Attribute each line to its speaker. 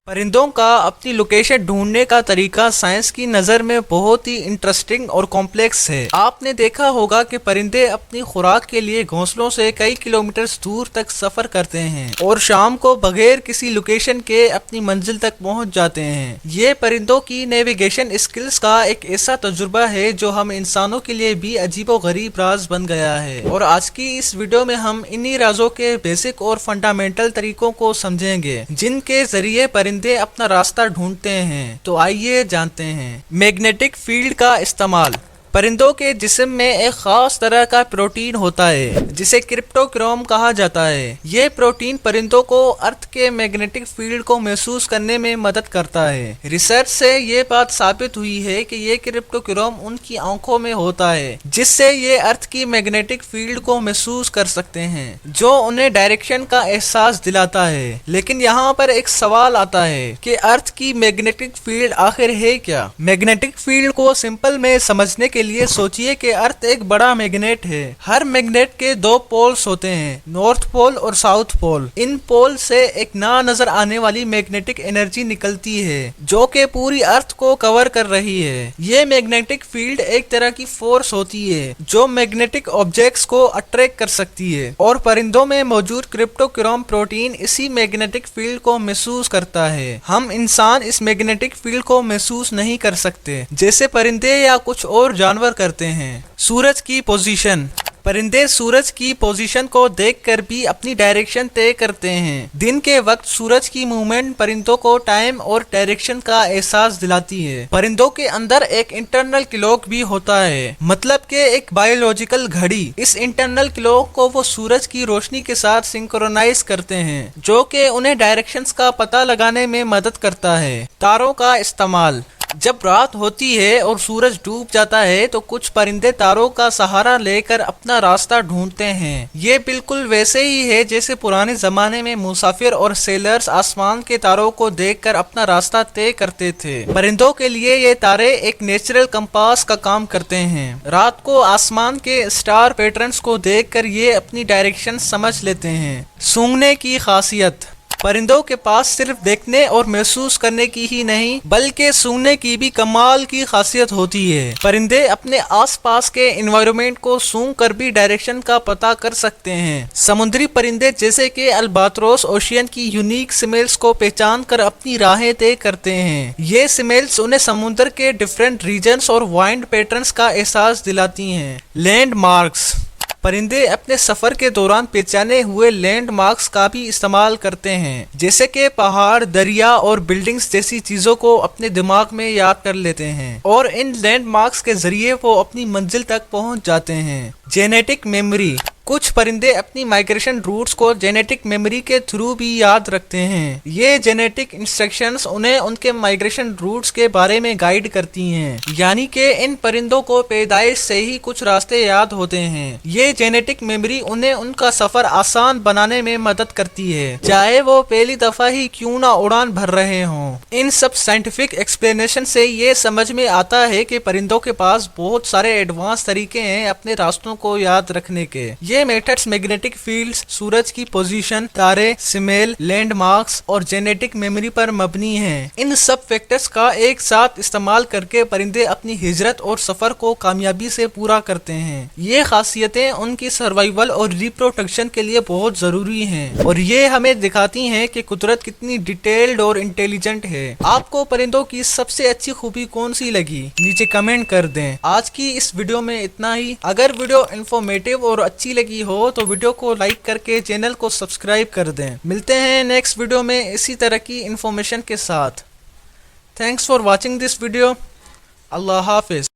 Speaker 1: پرندوں کا اپنی لوکیشن ڈھونڈنے کا طریقہ سائنس کی نظر میں بہت ہی انٹرسٹنگ اور کمپلیکس ہے۔ آپ نے دیکھا ہوگا کہ پرندے اپنی خوراک کے لیے گھونسلوں سے کئی کلومیٹرز دور تک سفر کرتے ہیں اور شام کو بغیر کسی لوکیشن کے اپنی منزل تک پہنچ جاتے ہیں۔ یہ پرندوں کی نیویگیشن اسکلز کا ایک ایسا تجربہ ہے جو ہم انسانوں کے لیے بھی عجیب و غریب راز بن گیا ہے، اور آج کی اس ویڈیو میں ہم انہی رازوں کے بیسک اور فنڈامنٹل طریقوں کو سمجھیں گے جن کے ذریعے پرندے اپنا راستہ ڈھونڈتے ہیں۔ تو آئیے جانتے ہیں۔ میگنیٹک فیلڈ کا استعمال۔ پرندوں کے جسم میں ایک خاص طرح کا پروٹین ہوتا ہے جسے کرپٹوکروم کہا جاتا ہے۔ یہ پروٹین پرندوں کو ارتھ کے میگنیٹک فیلڈ کو محسوس کرنے میں مدد کرتا ہے۔ ریسرچ سے یہ بات ثابت ہوئی ہے کہ یہ کرپٹوکروم ان کی آنکھوں میں ہوتا ہے جس سے یہ ارتھ کی میگنیٹک فیلڈ کو محسوس کر سکتے ہیں، جو انہیں ڈائریکشن کا احساس دلاتا ہے۔ لیکن یہاں پر ایک سوال آتا ہے کہ ارتھ کی میگنیٹک فیلڈ آخر ہے کیا؟ میگنیٹک فیلڈ کو سمپل میں سمجھنے کے لیے سوچئے کہ ارتھ ایک بڑا میگنیٹ ہے۔ ہر میگنیٹ کے دو پولز ہوتے ہیں، نارتھ پول اور ساؤتھ پول۔ ان پول سے ایک نہ نظر آنے والی میگنیٹک انرجی نکلتی ہے جو کہ پوری ارتھ کو کور کر رہی ہے۔ یہ میگنیٹک فیلڈ ایک طرح کی فورس ہوتی ہے جو میگنیٹک آبجیکٹس کو اٹریکٹ کر سکتی ہے، اور پرندوں میں موجود کرپٹوکروم پروٹین اسی میگنیٹک فیلڈ کو محسوس کرتا ہے۔ ہم انسان اس میگنیٹک فیلڈ کو محسوس نہیں کر سکتے جیسے پرندے یا کچھ اور جانور کرتے ہیں۔ سورج کی پوزیشن۔ پرندے سورج کی پوزیشن کو دیکھ کر بھی اپنی ڈائریکشن طے کرتے ہیں۔ دن کے وقت سورج کی موومنٹ پرندوں کو ٹائم اور ڈائریکشن کا احساس دلاتی ہے۔ پرندوں کے اندر ایک انٹرنل کلاک بھی ہوتا ہے، مطلب کہ ایک بایولوجیکل گھڑی۔ اس انٹرنل کلاک کو وہ سورج کی روشنی کے ساتھ سنکرونائز کرتے ہیں جو کہ انہیں ڈائریکشنز کا پتہ لگانے میں مدد کرتا ہے۔ تاروں کا استعمال۔ جب رات ہوتی ہے اور سورج ڈوب جاتا ہے تو کچھ پرندے تاروں کا سہارا لے کر اپنا راستہ ڈھونڈتے ہیں۔ یہ بالکل ویسے ہی ہے جیسے پرانے زمانے میں مسافر اور سیلرز آسمان کے تاروں کو دیکھ کر اپنا راستہ طے کرتے تھے۔ پرندوں کے لیے یہ تارے ایک نیچرل کمپاس کا کام کرتے ہیں۔ رات کو آسمان کے اسٹار پیٹرنز کو دیکھ کر یہ اپنی ڈائریکشن سمجھ لیتے ہیں۔ سونگھنے کی خاصیت۔ پرندوں کے پاس صرف دیکھنے اور محسوس کرنے کی ہی نہیں بلکہ سونگنے کی بھی کمال کی خاصیت ہوتی ہے۔ پرندے اپنے آس پاس کے انوائرمنٹ کو سونگ کر بھی ڈائریکشن کا پتہ کر سکتے ہیں۔ سمندری پرندے جیسے کہ الباتروس اوشین کی یونیک سمیلز کو پہچان کر اپنی راہیں طے کرتے ہیں۔ یہ سمیلز انہیں سمندر کے ڈیفرنٹ ریجنز اور وائنڈ پیٹرنز کا احساس دلاتی ہیں۔ Landmarks. پرندے اپنے سفر کے دوران پہچانے ہوئے لینڈ مارکس کا بھی استعمال کرتے ہیں، جیسے کہ پہاڑ، دریا اور بلڈنگز جیسی چیزوں کو اپنے دماغ میں یاد کر لیتے ہیں، اور ان لینڈ مارکس کے ذریعے وہ اپنی منزل تک پہنچ جاتے ہیں۔ Genetic memory. کچھ پرندے اپنی مائگریشن روٹس کو جینیٹک میموری کے تھرو بھی یاد رکھتے ہیں۔ یہ جینیٹک انسٹرکشنز انہیں ان کے مائگریشن روٹس کے بارے میں گائیڈ کرتی ہیں، یعنی کہ ان پرندوں کو پیدائش سے ہی کچھ راستے یاد ہوتے ہیں۔ یہ جینیٹک میموری انہیں ان کا سفر آسان بنانے میں مدد کرتی ہے، چاہے وہ پہلی دفعہ ہی کیوں نہ اڑان بھر رہے ہوں۔ ان سب سائنٹیفک ایکسپلینیشن سے یہ سمجھ میں آتا ہے کہ پرندوں کے پاس بہت سارے ایڈوانس طریقے ہیں اپنے راستوں کو یاد رکھنے کے۔ یہ میتھڈز میگنیٹک فیلڈز، سورج کی پوزیشن، تارے، سمیل، لینڈ مارکس اور جینیٹک میموری پر مبنی ہیں۔ ان سب فیکٹرز کا ایک ساتھ استعمال کر کے پرندے اپنی ہجرت اور سفر کو کامیابی سے پورا کرتے ہیں۔ یہ خاصیتیں ان کی سروائیول اور ریپروڈکشن کے لیے بہت ضروری ہیں، اور یہ ہمیں دکھاتی ہیں کہ قدرت کتنی ڈیٹیلڈ اور انٹیلیجنٹ ہے۔ آپ کو پرندوں کی سب سے اچھی خوبی کون سی لگی؟ نیچے کمنٹ کر دیں۔ آج کی اس ویڈیو میں اتنا ہی۔ اگر ویڈیو انفارمیٹیو اور اچھی لگی ہو تو ویڈیو کو لائک کر کے چینل کو سبسکرائب کر دیں۔ ملتے ہیں نیکسٹ ویڈیو میں اسی طرح کی انفارمیشن کے ساتھ۔ Thanks for watching this video. اللہ حافظ۔